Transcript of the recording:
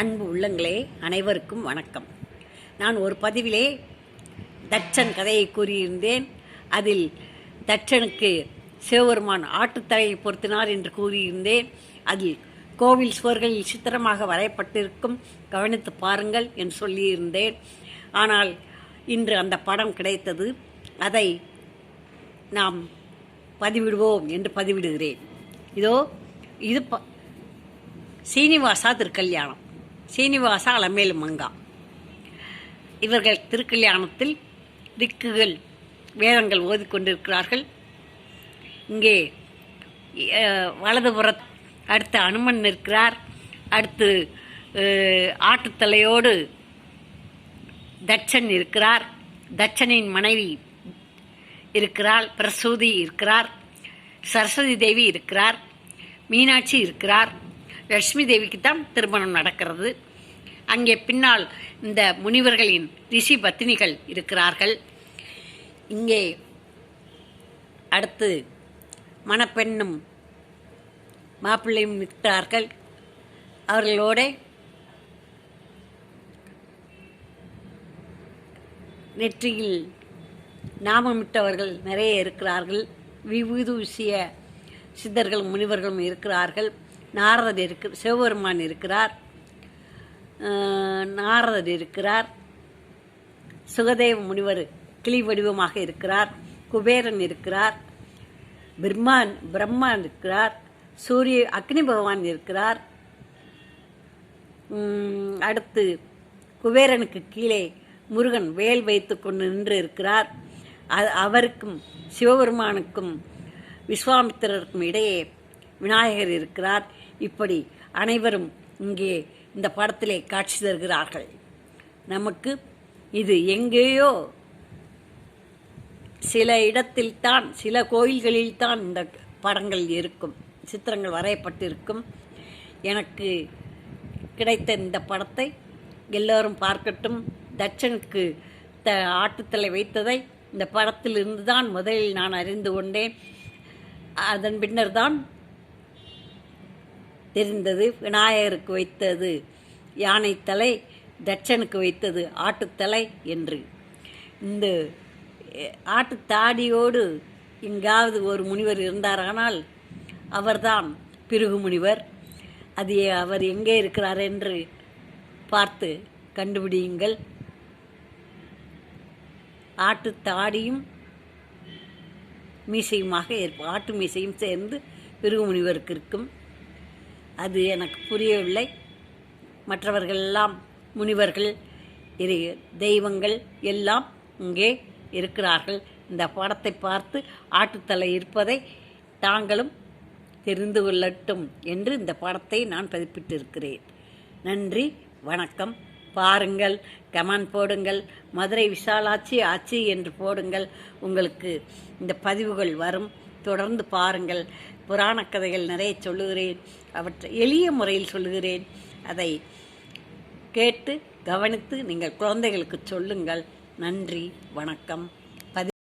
அன்பு உள்ளங்களே, அனைவருக்கும் வணக்கம். நான் ஒரு பதிவிலே தட்சன் கதையை கூறியிருந்தேன். அதில் தட்சனுக்கு சிவபெருமான் ஆட்டுத்தலையை பொருத்தினார் என்று கூறியிருந்தேன். அதில் கோவில் சுவர்களில் சித்திரமாக வரையப்பட்டிருக்கும், கவனித்து பாருங்கள் என்று சொல்லியிருந்தேன். ஆனால் இன்று அந்த படம் கிடைத்தது. அதை நாம் பதிவிடுவோம் என்று பதிவிடுகிறேன். இது சீனிவாசா திருக்கல்யாணம். சீனிவாசா அலமேலு மங்கா இவர்கள் திருக்கல்யாணத்தில் திக்குகள் வேதங்கள் ஓதிக்கொண்டிருக்கிறார்கள். இங்கே வலதுபுற அடுத்து அனுமன் இருக்கிறார். அடுத்து ஆட்டுத்தலையோடு தட்சன் இருக்கிறார். தட்சனின் மனைவி இருக்கிறாள். பிரசூதி இருக்கிறார். சரஸ்வதி தேவி இருக்கிறார். மீனாட்சி இருக்கிறார். லட்சுமி தேவிக்கு தான் திருமணம் நடக்கிறது. அங்கே பின்னால் இந்த முனிவர்களின் ரிஷி பத்தினிகள் இருக்கிறார்கள். இங்கே அடுத்து மணப்பெண்ணும் மாப்பிள்ளையும் நிற்கிறார்கள். அவர்களோட நெற்றியில் நாமமிட்டவர்கள் நிறைய இருக்கிறார்கள். விபூதி விஷய சித்தர்களும் முனிவர்களும் இருக்கிறார்கள். நாரதர் சிவபெருமான் இருக்கிறார். நாரதர் இருக்கிறார். சுகதேவ முனிவர் கிளி வடிவமாக இருக்கிறார். குபேரன் இருக்கிறார். பிரம்மான் இருக்கிறார். அக்னி பகவான் இருக்கிறார். அடுத்து குபேரனுக்கு கீழே முருகன் வேல் வைத்து கொண்டு நின்று இருக்கிறார். அவருக்கும் சிவபெருமானுக்கும் விஸ்வாமித்திரருக்கும் இடையே விநாயகர் இருக்கிறார். இப்படி அனைவரும் இங்கே இந்த படத்திலே காட்சி தருகிறார்கள். நமக்கு இது எங்கேயோ சில இடத்தில்தான், சில கோயில்களில்தான் இந்த படங்கள் இருக்கும், சித்திரங்கள் வரையப்பட்டிருக்கும். எனக்கு கிடைத்த இந்த படத்தை எல்லோரும் பார்க்கட்டும். தட்சனுக்கு ஆட்டுத்தலை வைத்ததை இந்த படத்திலிருந்து தான் முதலில் நான் அறிந்து கொண்டேன். அதன் பின்னர் தான் தெரிந்தது விநாயகருக்கு வைத்தது யானைத்தலை, தட்சனுக்கு வைத்தது ஆட்டுத்தலை என்று. இந்த ஆட்டுத்தாடியோடு எங்காவது ஒரு முனிவர் இருந்தாரானால் அவர்தான் பிருகு முனிவர். அவர் எங்கே இருக்கிறார் என்று பார்த்து கண்டுபிடியுங்கள். ஆட்டுத்தாடியும் மீசையுமாக இருக்கும். ஆட்டு மீசையும் சேர்ந்து பிருகு முனிவருக்கு இருக்கும். அது எனக்கு புரியவில்லை. மற்றவர்கள் எல்லாம் முனிவர்கள், தெய்வங்கள் எல்லாம் இங்கே இருக்கிறார்கள். இந்த படத்தை பார்த்து ஆட்டுத்தலை இருப்பதை தாங்களும் தெரிந்து கொள்ளட்டும் என்று இந்த படத்தை நான் பதிப்பிட்டிருக்கிறேன். நன்றி, வணக்கம். பாருங்கள், கமெண்ட் போடுங்கள். மதுரை விசாலாட்சி ஆட்சி என்று போடுங்கள். உங்களுக்கு இந்த பதிவுகள் வரும். தொடர்ந்து பாருங்கள். புராண கதைகள் நிறைய சொல்லுகிறேன். அவற்றை எளிய முறையில் சொல்லுகிறேன். அதை கேட்டு கவனித்து நீங்கள் குழந்தைகளுக்கு சொல்லுங்கள். நன்றி, வணக்கம்.